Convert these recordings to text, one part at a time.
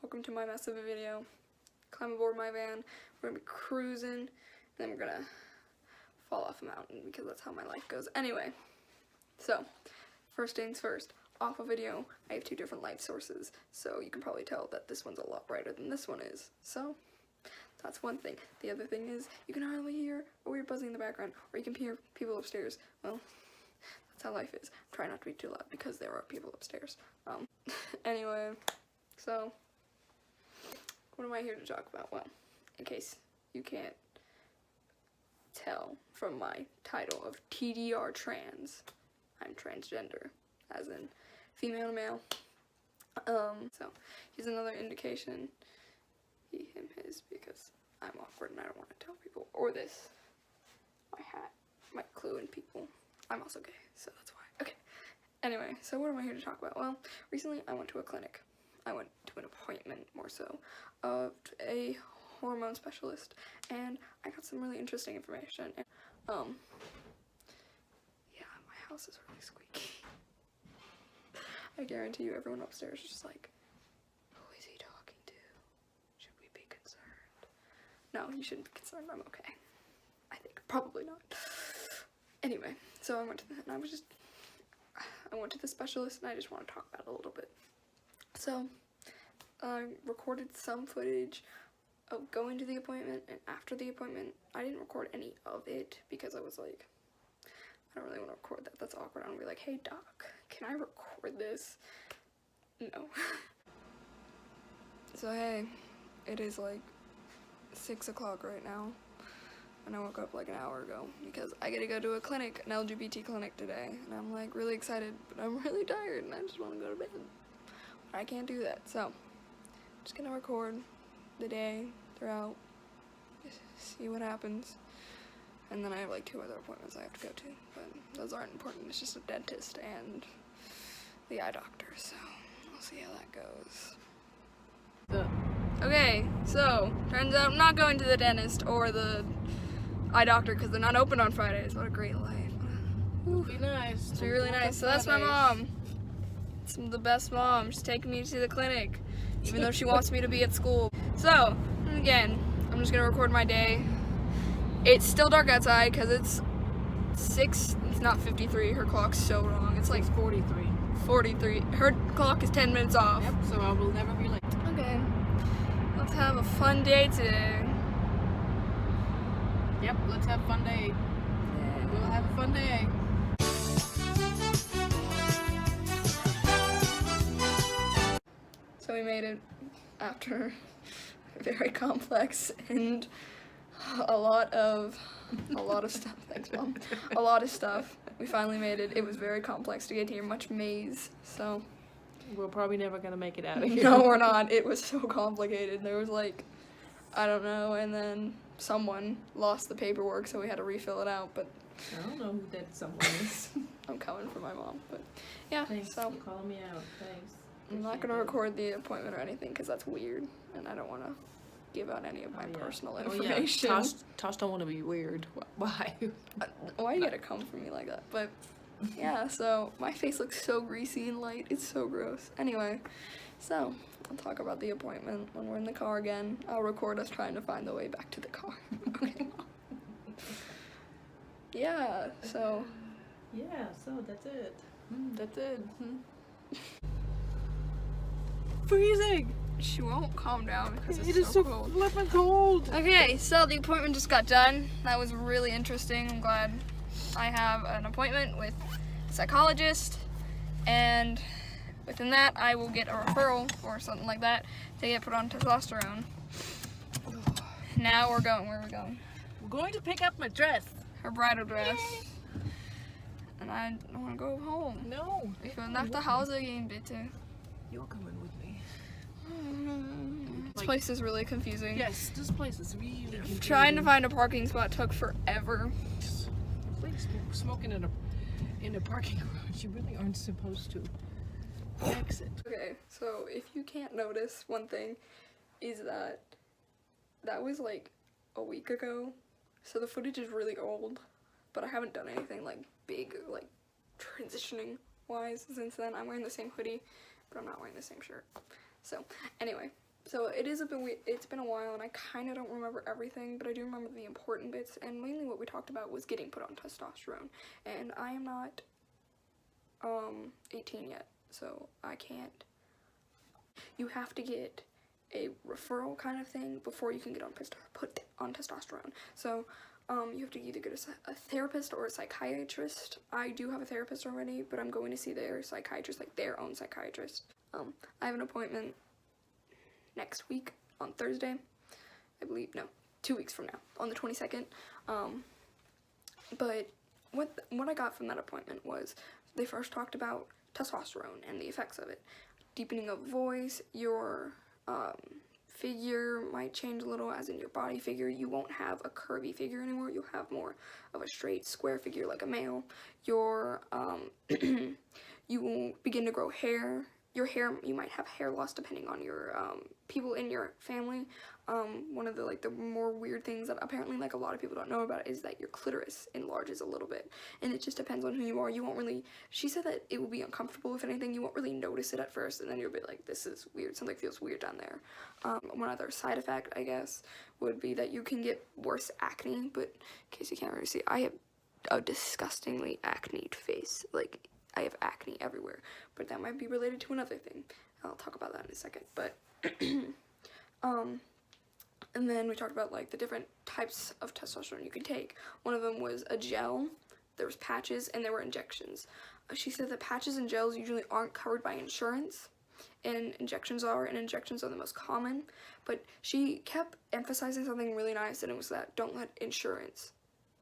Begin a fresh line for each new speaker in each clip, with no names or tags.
welcome to my mess of a video. Climb aboard my van, we're gonna be cruising, and then we're gonna fall off a mountain because that's how my life goes. Anyway, so, first things first, off a video, I have two different light sources, so you can probably tell that this one's a lot brighter than this one is, so that's one thing. The other thing is, you can hardly hear a weird buzzing in the background, or you can hear people upstairs. Well, that's how life is. Try not to be too loud because there are people upstairs. Anyway, so, what am I here to talk about? Well, in case you can't tell from my title of TDRTrans, I'm transgender, as in female to male. So, here's another indication, he, him, his, because I'm awkward and I don't want to tell people. Or this, my hat might clue in people. I'm also gay, so that's why. Okay, anyway, so what am I here to talk about? Well, recently I went to a clinic. I went to an appointment, more so, of a hormone specialist, and I got some really interesting information. And, yeah, my house is really squeaky. I guarantee you everyone upstairs is just like, who is he talking to? Should we be concerned? No, you shouldn't be concerned, I'm okay. I think, probably not. Anyway, so I went to the specialist and I just want to talk about it a little bit. So, I recorded some footage of going to the appointment, and after the appointment, I didn't record any of it because I was like, I don't really want to record that, that's awkward. I'm gonna be like, hey doc, can I record this? No. So hey, it is like 6 o'clock right now, and I woke up like an hour ago because I get to go to a clinic, an LGBT clinic today, and I'm like really excited, but I'm really tired and I just want to go to bed. But I can't do that, so I'm just gonna record the day throughout, see what happens, and then I have like 2 other appointments I have to go to, but those aren't important. It's just a dentist and the eye doctor, so we'll see how that goes. Okay, so turns out I'm not going to the dentist or the eye doctor because they're not open on Fridays. What a great life.
It'd be nice.
It's really nice. So that's my mom. It's the best mom. She's taking me to the clinic, even though she wants me to be at school. So, again, I'm just gonna record my day. It's still dark outside because it's 6, it's not 53, her clock's so wrong. It's like
43.
43. Her clock is 10 minutes off.
Yep, so I will never be late.
Okay, let's have a fun day today.
Yep, let's have a fun day. We'll have a fun day.
So we made it after very complex and a lot of stuff. Thanks, Mom. A lot of stuff. We finally made it. It was very complex to get here, much maze, so.
We're probably never gonna make it out of here.
No, we're not. It was so complicated. There was like, I don't know, and then someone lost the paperwork, so we had to refill it out, but.
I don't know who that someone is.
I'm coming for my mom, but yeah,
Thanks
so.
for calling me out. Thanks.
I'm not gonna record the appointment or anything because that's weird, and I don't want to give out any of my personal information.
Yeah. Tosh don't want to be weird. Why?
Why you gotta come for me like that? But yeah, so my face looks so greasy and light. It's so gross. Anyway, so I'll talk about the appointment when we're in the car again. I'll record us trying to find the way back to the car. Okay. Yeah. So.
Yeah. So that's it.
That's it.
Freezing.
She won't calm down because
It is so
cold.
flippin' cold.
Okay, so the appointment just got done. That was really interesting. I'm glad I have an appointment with a psychologist, and within that I will get a referral or something like that to get put on testosterone. Now we're going. Where are we going?
We're going to pick up my dress.
Her bridal dress. And I want to go home.
No.
Ich will nach Hause gehen, bitte.
You're coming with me.
This place is really confusing.
Yes, this place is really confusing.
Trying to find a parking spot took forever.
Please smoking in a parking garage. You really aren't supposed to exit.
Okay, so if you can't notice, one thing is that was like a week ago, so the footage is really old, but I haven't done anything like big, like transitioning wise since then. I'm wearing the same hoodie, but I'm not wearing the same shirt. So anyway, So it's been a while, and I kind of don't remember everything, but I do remember the important bits, and mainly what we talked about was getting put on testosterone, and I am not 18 yet, so I can't. You have to get a referral kind of thing before you can get put on testosterone. So you have to either get a therapist or a psychiatrist. I do have a therapist already, but I'm going to see their psychiatrist, like their own psychiatrist. I have an appointment next week on Thursday, I believe. No, 2 weeks from now, on the 22nd. But what I got from that appointment was they first talked about testosterone and the effects of it. Deepening of voice, your figure might change a little, as in your body figure. You won't have a curvy figure anymore. You'll have more of a straight, square figure like a male. Your you will begin to grow hair. Your hair, you might have hair loss depending on your people in your family. One of the more weird things that apparently a lot of people don't know about is that your clitoris enlarges a little bit, and it just depends on who you are. You won't really, she said that it will be uncomfortable if anything. You won't really notice it at first, and then you'll be like, this is weird, something feels weird down there. One other side effect, I guess, would be that you can get worse acne, but in case you can't really see, I have a disgustingly acne-ed face. I have acne everywhere, but that might be related to another thing. I'll talk about that in a second, but, and then we talked about, the different types of testosterone you can take. One of them was a gel, there was patches, and there were injections. She said that patches and gels usually aren't covered by insurance, and injections are, and injections are the most common, but she kept emphasizing something really nice, and it was that don't let insurance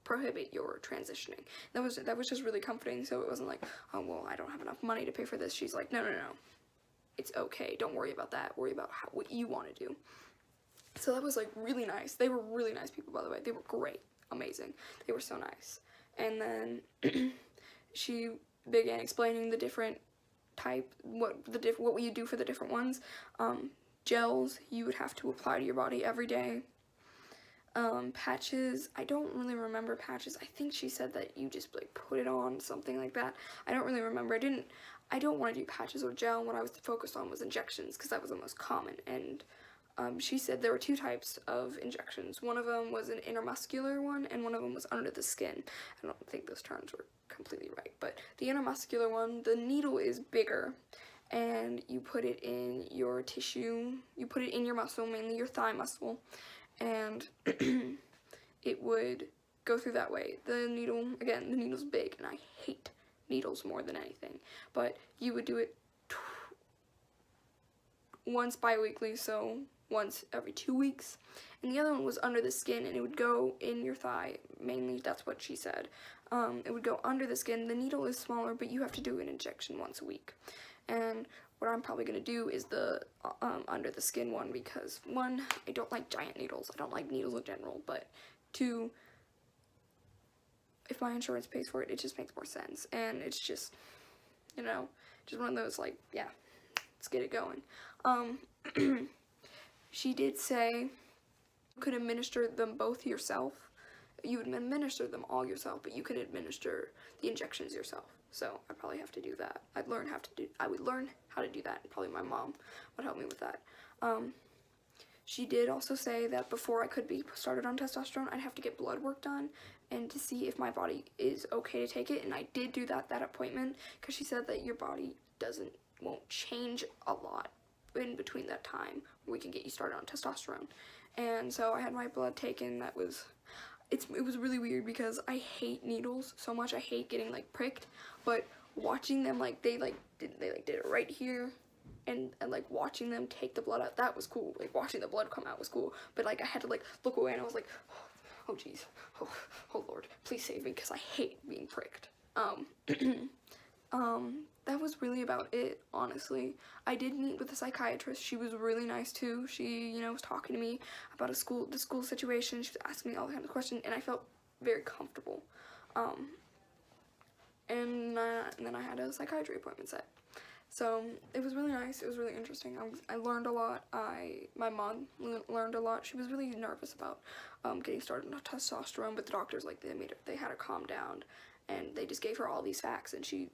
prohibit your transitioning. That was just really comforting. So it wasn't like, oh well, I don't have enough money to pay for this. She's like, no, it's okay, don't worry about that, worry about what you want to do. So that was really nice. They were really nice people, by the way. They were great, amazing, they were so nice. And then she began explaining the different type, what you do for the different ones. Gels you would have to apply to your body every day. Patches, I don't really remember patches. I think she said that you just put it on, something like that. I don't really remember. I don't want to do patches or gel. What I was focused on was injections, because that was the most common. And she said there were 2 types of injections. One of them was an intermuscular one, and one of them was under the skin. I don't think those terms were completely right, but the intermuscular one, the needle is bigger, and you put it in your tissue. You put it in your muscle, mainly your thigh muscle, and it would go through that way. The needle, again, the needle's big, and I hate needles more than anything, but you would do it once bi-weekly, so once every 2 weeks, and the other one was under the skin, and it would go in your thigh, mainly, that's what she said. It would go under the skin. The needle is smaller, but you have to do an injection once a week, and what I'm probably going to do is the under the skin one, because 1, I don't like giant needles. I don't like needles in general, but 2, if my insurance pays for it, it just makes more sense. And it's just, just one of those, yeah, let's get it going. She did say you could administer them both yourself. You would administer them all yourself, but you could administer the injections yourself. So I'd probably have to do that. I would learn how to do that, and probably my mom would help me with that. She did also say that before I could be started on testosterone, I'd have to get blood work done, and to see if my body is okay to take it, and I did do that appointment, because she said that your body won't change a lot in between that time where we can get you started on testosterone. And so I had my blood taken. It was really weird, because I hate needles so much. I hate getting pricked, but watching them they did it right here, and watching them take the blood out, that was cool. Watching the blood come out was cool, but I had to look away, and I was like, oh geez, oh Lord, please save me, because I hate being pricked. That was really about it, honestly. I did meet with a psychiatrist. She was really nice too. She, was talking to me about the school situation. She was asking me all kinds of questions, and I felt very comfortable. And then I had a psychiatry appointment set. So it was really nice. It was really interesting. I learned a lot. My mom learned a lot. She was really nervous about getting started on testosterone, but the doctors they had her calm down, and they just gave her all these facts, and she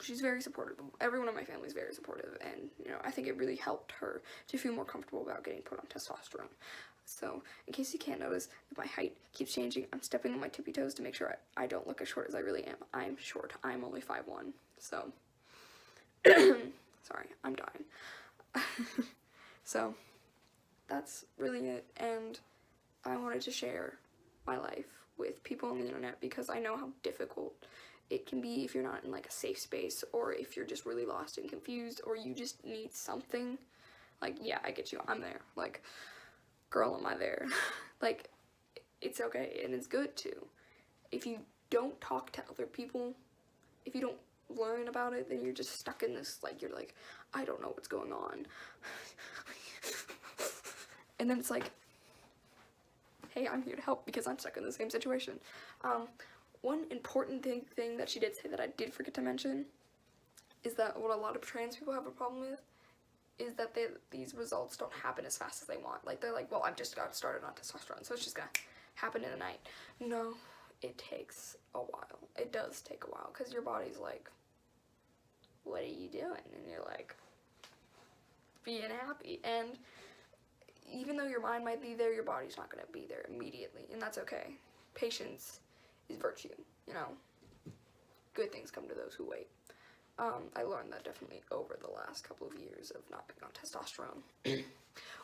she's very supportive. Everyone in my family is very supportive, and you know, I think it really helped her to feel more comfortable about getting put on testosterone. So, in case you can't notice, if my height keeps changing, I'm stepping on my tippy toes to make sure I don't look as short as I really am. I'm short. I'm only 5'1", so, sorry, I'm dying. So, that's really it, and I wanted to share my life with people on the internet because I know how difficult it can be if you're not in like a safe space, or if you're just really lost and confused, or you just need something. Like, yeah, I get you, I'm there. Like, girl, am I there? Like, it's okay, and it's good too. If you don't talk to other people, if you don't learn about it, then you're just stuck in this, like, you're like, I don't know what's going on. And then it's like, hey, I'm here to help because I'm stuck in the same situation. One important thing that she did say that I did forget to mention is that what a lot of trans people have a problem with is that these results don't happen as fast as they want. Like, they're like, well, I've just got started on testosterone, so it's just gonna happen in a night. No, it takes a while. It does take a while, because your body's like, what are you doing? And you're like, being happy. And even though your mind might be there, your body's not gonna be there immediately, and that's okay. Patience is virtue, you know. Good things come to those who wait. I learned that definitely over the last couple of years of not being on testosterone.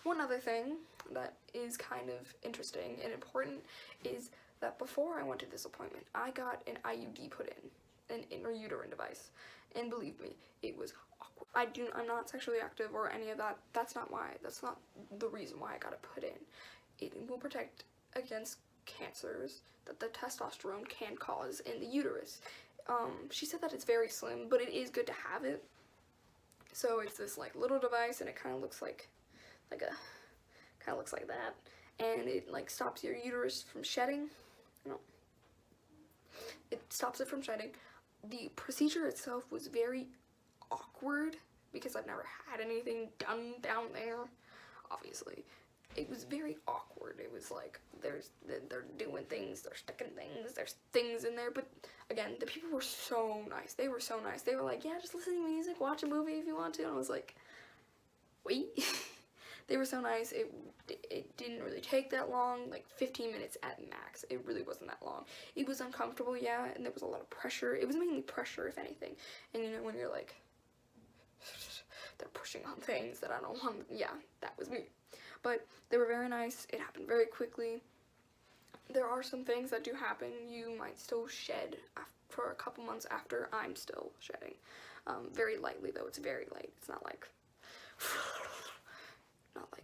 One other thing that is kind of interesting and important is that before I went to this appointment, I got an IUD put in, an intrauterine device, and believe me, it was awkward. I'm not sexually active or any of that. That's not the reason why I got it put in. It will protect against cancers that the testosterone can cause in the uterus. She said that it's very slim, but it is good to have it. So it's this like little device, and it kind of looks like that, and it like stops your uterus from shedding. You know, it stops it from shedding. The procedure itself was very awkward because I've never had anything done down there. Obviously, it was very awkward. It was like they're doing things, they're sticking things, there's things in there. But again, the people were so nice. They were so nice. They were like, yeah, just listen to music, watch a movie if you want to. And I was like, wait. They were so nice. It didn't really take that long, like 15 minutes at max. It really wasn't that long. It was uncomfortable, yeah, and there was a lot of pressure. It was mainly pressure, if anything. And you know, when you're like, they're pushing on things that I don't want, yeah, that was me. But they were very nice. It happened very quickly. There are some things that do happen. You might still shed for a couple months after. I'm still shedding. Very lightly, though. It's very light. It's not like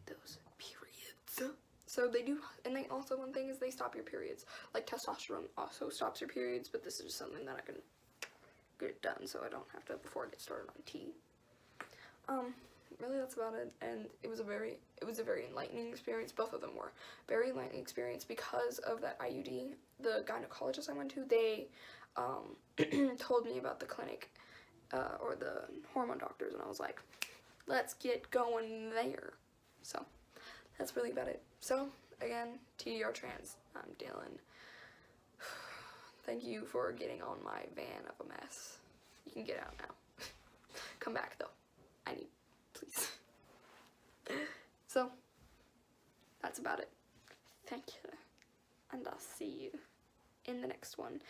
those periods. So they do, and they also, one thing is they stop your periods. Like testosterone also stops your periods, but this is just something that I can get it done so I don't have to before I get started on tea. Really that's about it, and it was a very enlightening experience. Both of them were very enlightening experience because of that IUD. The gynecologist I went to, they told me about the clinic or the hormone doctors, and I was like, let's get going there. So that's really about it. So again, TDRTrans, I'm Dylan. Thank you for getting on my van of a mess. You can get out now. Come back though. I need, please. So that's about it. Thank you, and I'll see you in the next one.